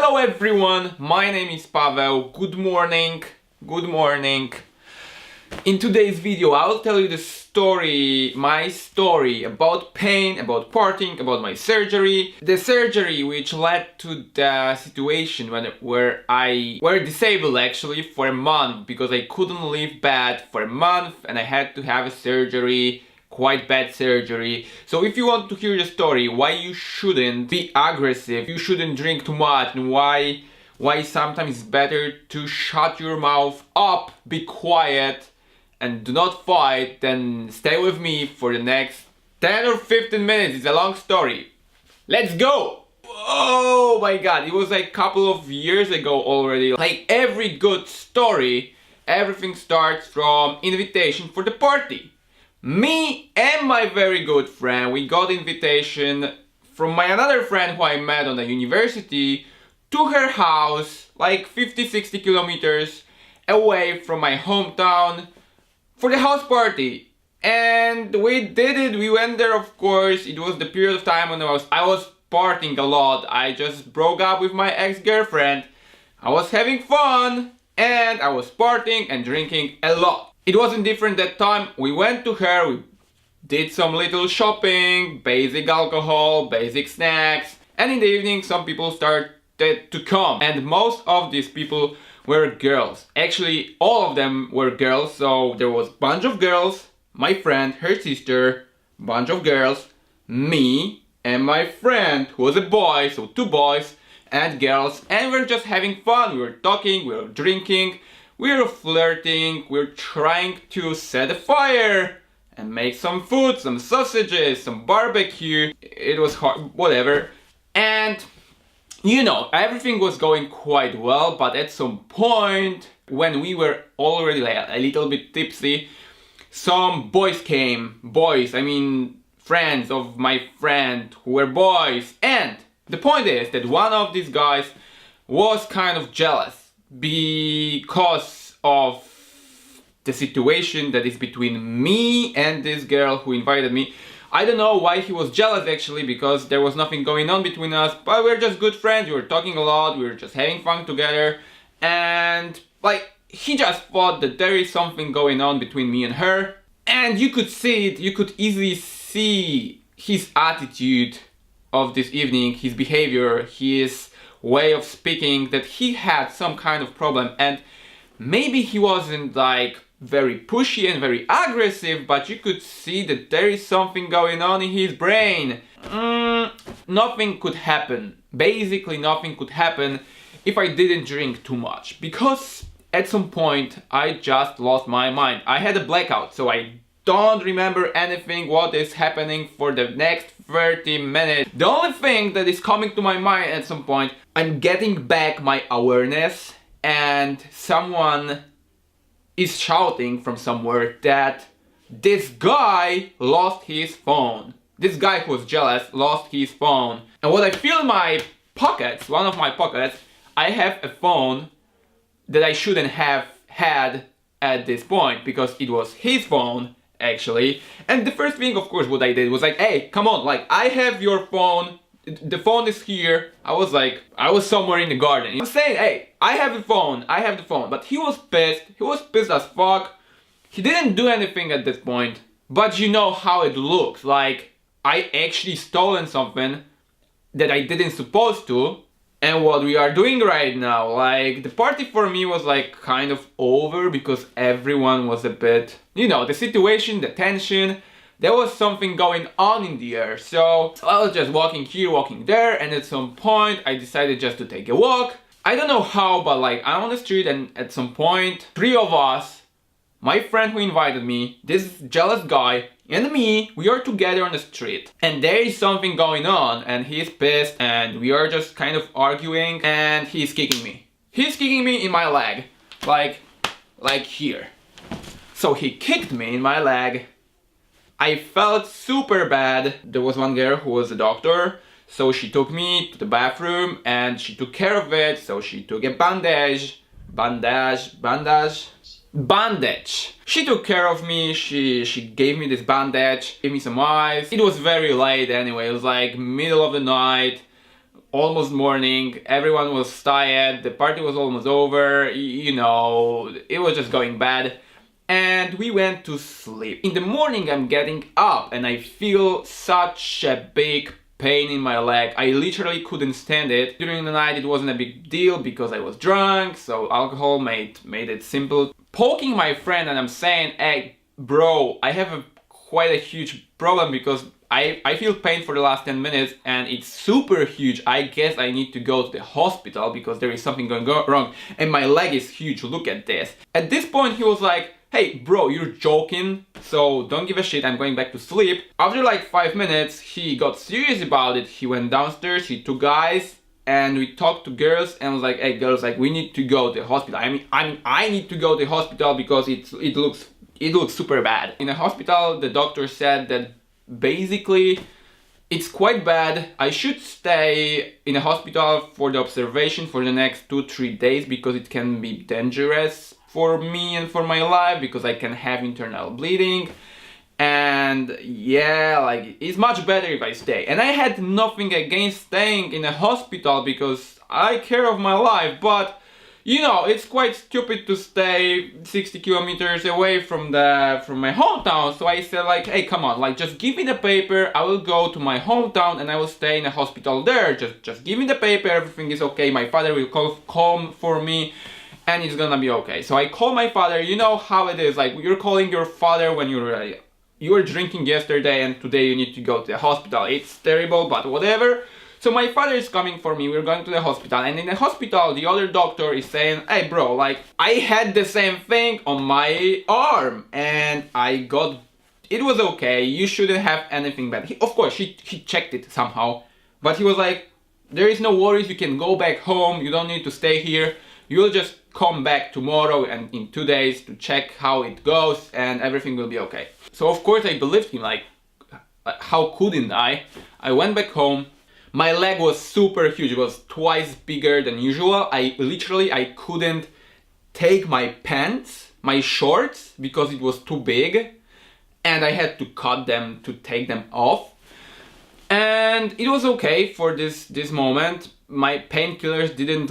Hello everyone, my name is Paweł. Good morning, good morning. In today's video I'll tell you the story, my story about pain, about parting, about my surgery. The surgery which led to the situation where I were disabled actually for a month because I couldn't leave bed for a month and I had to have a surgery. Quite bad surgery. So if you want to hear the story why you shouldn't be aggressive, you shouldn't drink too much, and why sometimes it's better to shut your mouth up, be quiet and do not fight, then stay with me for the next 10 or 15 minutes. It's a long story. Let's go! Oh my god, it was like a couple of years ago already. Like every good story, everything starts from invitation for the party. Me and my very good friend, we got invitation from my another friend who I met on the university to her house, like 50-60 kilometers away from my hometown for the house party. And we did it, we went there of course. It was the period of time when I was partying a lot. I just broke up with my ex-girlfriend. I was having fun and I was partying and drinking a lot. It wasn't different that time. We went to her, we did some little shopping, basic alcohol, basic snacks, and in the evening some people started to come, and most of these people were girls. Actually all of them were girls, so there was a bunch of girls, my friend, her sister, bunch of girls, me and my friend who was a boy, so two boys and girls, and we were just having fun. We were talking, we were drinking, we were flirting, we were trying to set a fire and make some food, some sausages, some barbecue. It was hard, whatever. And you know, everything was going quite well, but at some point when we were already like a little bit tipsy, some boys came. Boys, I mean friends of my friend who were boys. And the point is that one of these guys was kind of jealous because of the situation that is between me and this girl who invited me. I don't know why he was jealous actually, because there was nothing going on between us, but we're just good friends, we were talking a lot, we were just having fun together, and like he just thought that there is something going on between me and her, and you could see it, you could easily see his attitude of this evening, his behavior, his way of speaking, that he had some kind of problem. And maybe he wasn't like very pushy and very aggressive, but you could see that there is something going on in his brain. Nothing could happen. Basically nothing could happen if I didn't drink too much, because at some point I just lost my mind. I had a blackout, so I don't remember anything what is happening for the next 30 minutes. The only thing that is coming to my mind at some point, I'm getting back my awareness and someone is shouting from somewhere that this guy lost his phone. This guy who was jealous lost his phone. And what I feel in my pockets, one of my pockets, I have a phone that I shouldn't have had at this point, because it was his phone actually. And the first thing of course what I did was like, hey, come on, like I have your phone, the phone is here. I was somewhere in the garden. I'm saying, hey, I have the phone, but he was pissed as fuck. He didn't do anything at this point, but you know how it looks, like I actually stolen something that I didn't supposed to. And what we are doing right now, like the party for me was like kind of over, because everyone was a bit, you know, the situation, the tension, there was something going on in the air. So I was just walking here, walking there, and at some point I decided just to take a walk. I don't know how, but like I'm on the street, and at some point three of us, my friend who invited me, this jealous guy, and me, we are together on the street, and there is something going on, and he's pissed, and we are just kind of arguing, and he's kicking me. He's kicking me in my leg, like here. So he kicked me in my leg. I felt super bad. There was one girl who was a doctor, so she took me to the bathroom and she took care of it. So she took a bandage. She took care of me, she gave me this bandage, gave me some ice. It was very late anyway, it was like middle of the night. almost morning, everyone was tired, the party was almost over, you know, it was just going bad. And we went to sleep. In the morning I'm getting up and I feel such a big pain in my leg. I literally couldn't stand it. During the night it wasn't a big deal because I was drunk, so alcohol made it simple. Poking my friend and I'm saying, hey bro, I have quite a huge problem because I feel pain for the last 10 minutes and it's super huge. I guess I need to go to the hospital because there is something going wrong and my leg is huge, look at this. At this point he was like, hey bro, you're joking, so don't give a shit, I'm going back to sleep. After like 5 minutes he got serious about it. He went downstairs, he took guys and we talked to girls and was like, hey girls, like we need to go to the hospital. I need to go to the hospital because it looks super bad. In the hospital the doctor said that basically it's quite bad. I should stay in a hospital for the observation for the next 2-3 days because it can be dangerous for me and for my life because I can have internal bleeding. And yeah, like it's much better if I stay. And I had nothing against staying in a hospital because I care of my life, but you know, it's quite stupid to stay 60 kilometers away from my hometown. So I said like, hey, come on, like just give me the paper. I will go to my hometown and I will stay in a hospital there. Just give me the paper. Everything is okay. My father will come for me and it's gonna be okay. So I call my father. You know how it is. Like you're calling your father when you were drinking yesterday and today you need to go to the hospital. It's terrible, but whatever. So my father is coming for me, we're going to the hospital, and in the hospital the other doctor is saying, hey bro, like I had the same thing on my arm and it was okay, you shouldn't have anything bad. Of course, he checked it somehow, but he was like, there is no worries, you can go back home, you don't need to stay here, you'll just come back tomorrow and in 2 days to check how it goes and everything will be okay. So of course I believed him, like how couldn't I? I went back home. My leg was super huge, it was twice bigger than usual. I couldn't take my pants, my shorts, because it was too big. And I had to cut them to take them off. And it was okay for this moment. My painkillers didn't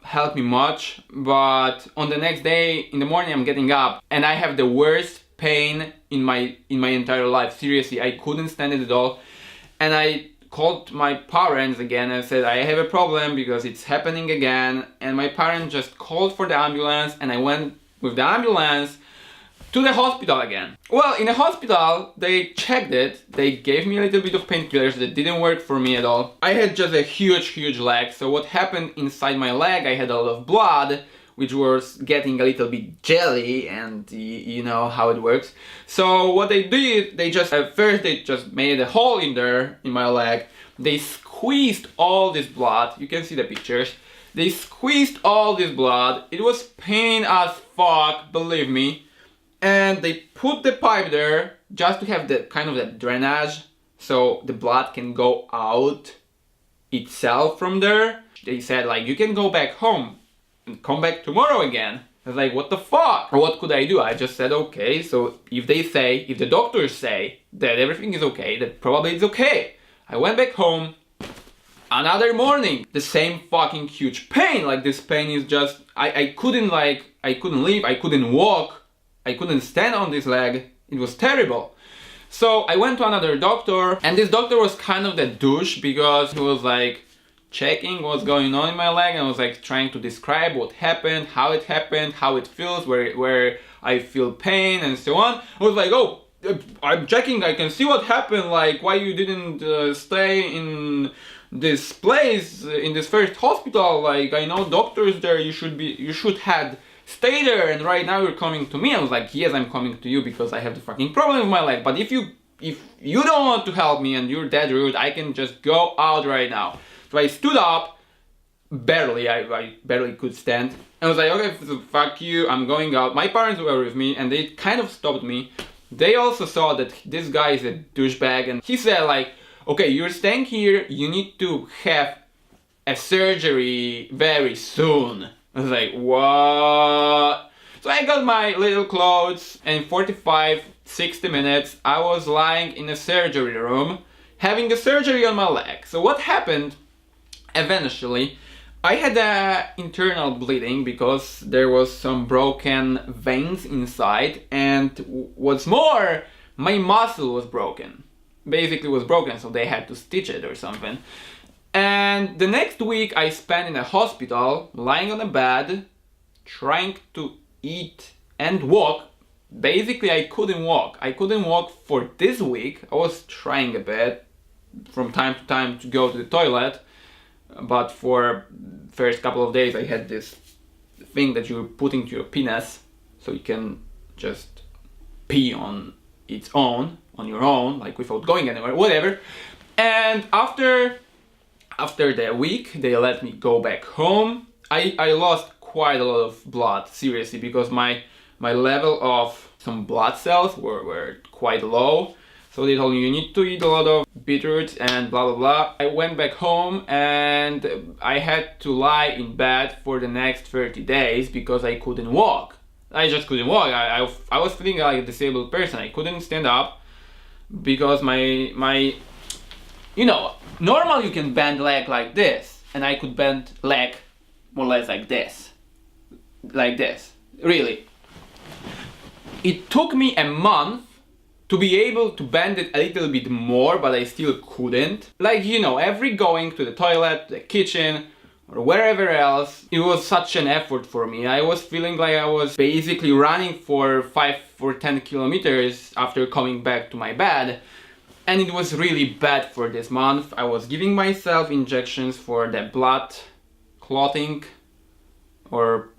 help me much. But on the next day, in the morning, I'm getting up. And I have the worst pain in my entire life. Seriously, I couldn't stand it at all. And I called my parents again and said I have a problem because it's happening again, and my parents just called for the ambulance and I went with the ambulance to the hospital again. Well, in the hospital they checked it, they gave me a little bit of painkillers that didn't work for me at all. I had just a huge leg, so what happened inside my leg, I had a lot of blood which was getting a little bit jelly, and you know how it works. So what they did, they just first they just made a hole in my leg. They squeezed all this blood. You can see the pictures. They squeezed all this blood. It was pain as fuck, believe me. And they put the pipe there just to have the kind of that drainage, so the blood can go out itself from there. They said like, you can go back home and come back tomorrow again. I was like, what the fuck? Or what could I do? I just said, okay, so if the doctors say that everything is okay, that probably it's okay. I went back home. Another morning, the same fucking huge pain. Like this pain is just, I couldn't leave, I couldn't walk, I couldn't stand on this leg. It was terrible. So I went to another doctor, and this doctor was kind of the douche because he was like checking what's going on in my leg and was like trying to describe what happened, how it feels, where I feel pain and so on. I was like, oh, I'm checking, I can see what happened, like why you didn't stay in this place, in this first hospital, like I know doctors there, you should had stay there, and right now you're coming to me. I was like, yes, I'm coming to you because I have the fucking problem with my leg, but if you don't want to help me and you're that rude, I can just go out right now. So I stood up, barely, I barely could stand, and I was like, okay, so fuck you, I'm going out. My parents were with me and they kind of stopped me. They also saw that this guy is a douchebag, and he said like, okay, you're staying here, you need to have a surgery very soon. I was like, what? So I got my little clothes, and in 45-60 minutes I was lying in a surgery room having a surgery on my leg. So what happened? eventually I had a internal bleeding because there was some broken veins inside, and what's more, my muscle was broken. Basically was broken, so they had to stitch it or something. And the next week I spent in a hospital, lying on a bed, trying to eat and walk. Basically I couldn't walk. I couldn't walk for this week. I was trying a bit from time to time to go to the toilet, but for first couple of days I had this thing that you put into your penis so you can just pee on its own, on your own, like without going anywhere, whatever. And after the week they let me go back home. I lost quite a lot of blood, seriously, because my level of some blood cells were quite low. So they told me you need to eat a lot of beetroots and blah blah blah. I went back home and I had to lie in bed for the next 30 days because I couldn't walk. I just couldn't walk. I was feeling like a disabled person. I couldn't stand up because my you know, normal you can bend leg like this, and I could bend leg more or less like this. Like this. Really. It took me a month to be able to bend it a little bit more, but I still couldn't. Like, you know, every going to the toilet, the kitchen, or wherever else, it was such an effort for me. I was feeling like I was basically running for 5 or 10 kilometers after coming back to my bed. And it was really bad for this month. I was giving myself injections for the blood clotting, or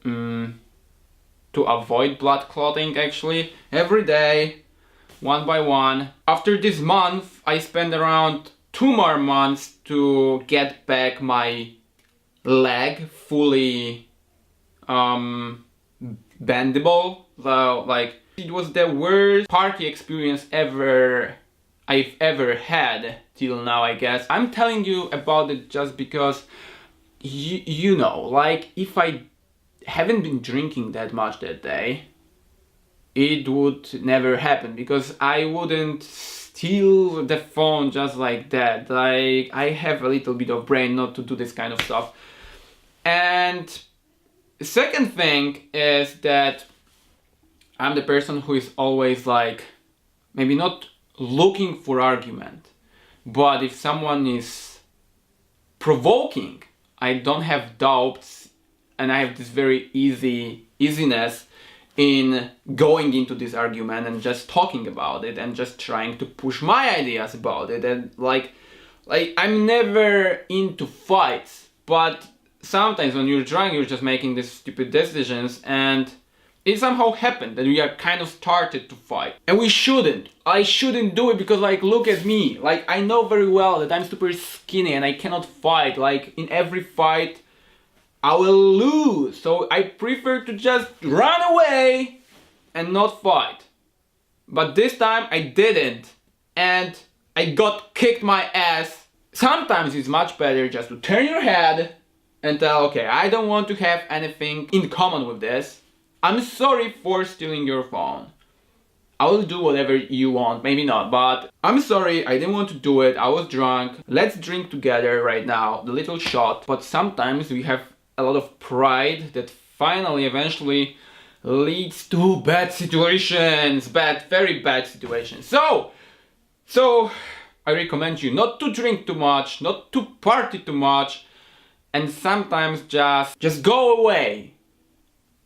to avoid blood clotting, actually, every day, one by one. After this month, I spent around 2 more months to get back my leg fully bendable. So, like, it was the worst party experience I've ever had till now, I guess. I'm telling you about it just because you know, like, if I haven't been drinking that much that day, it would never happen, because I wouldn't steal the phone just like that. Like, I have a little bit of brain not to do this kind of stuff. And second thing is that I'm the person who is always like, maybe not looking for argument, but if someone is provoking, I don't have doubts, and I have this very easiness in going into this argument and just talking about it and just trying to push my ideas about it. And like I'm never into fights, but sometimes when you're drunk you're just making these stupid decisions, and it somehow happened that we are kind of started to fight. And we shouldn't. I shouldn't do it, because, like, look at me. Like, I know very well that I'm super skinny and I cannot fight. Like, in every fight I will lose. So I prefer to just run away and not fight. But this time I didn't, and I got kicked my ass. Sometimes it's much better just to turn your head and tell, okay, I don't want to have anything in common with this. I'm sorry for stealing your phone. I will do whatever you want, maybe not, but I'm sorry, I didn't want to do it, I was drunk. Let's drink together right now, the little shot. But sometimes we have a lot of pride that finally, eventually leads to bad situations, very bad situations. So I recommend you not to drink too much, not to party too much, and sometimes just go away.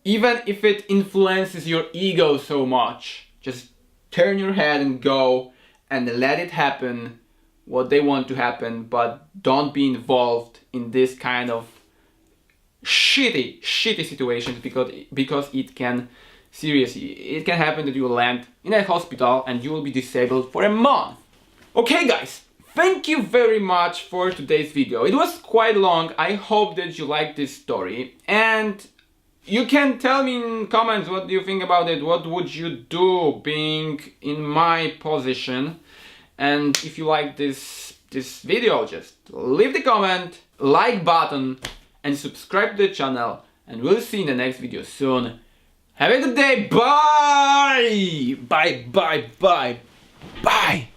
Even if it influences your ego so much, just turn your head and go and let it happen what they want to happen, but don't be involved in this kind of shitty situations, because it can happen that you will land in a hospital and you will be disabled for a month. Okay guys, thank you very much for today's video. It was quite long. I hope that you liked this story, and you can tell me in comments what do you think about it. What would you do being in my position? And if you like this video, just leave the comment, like button, and subscribe to the channel, and we'll see you in the next video soon. Have a good day. Bye. Bye.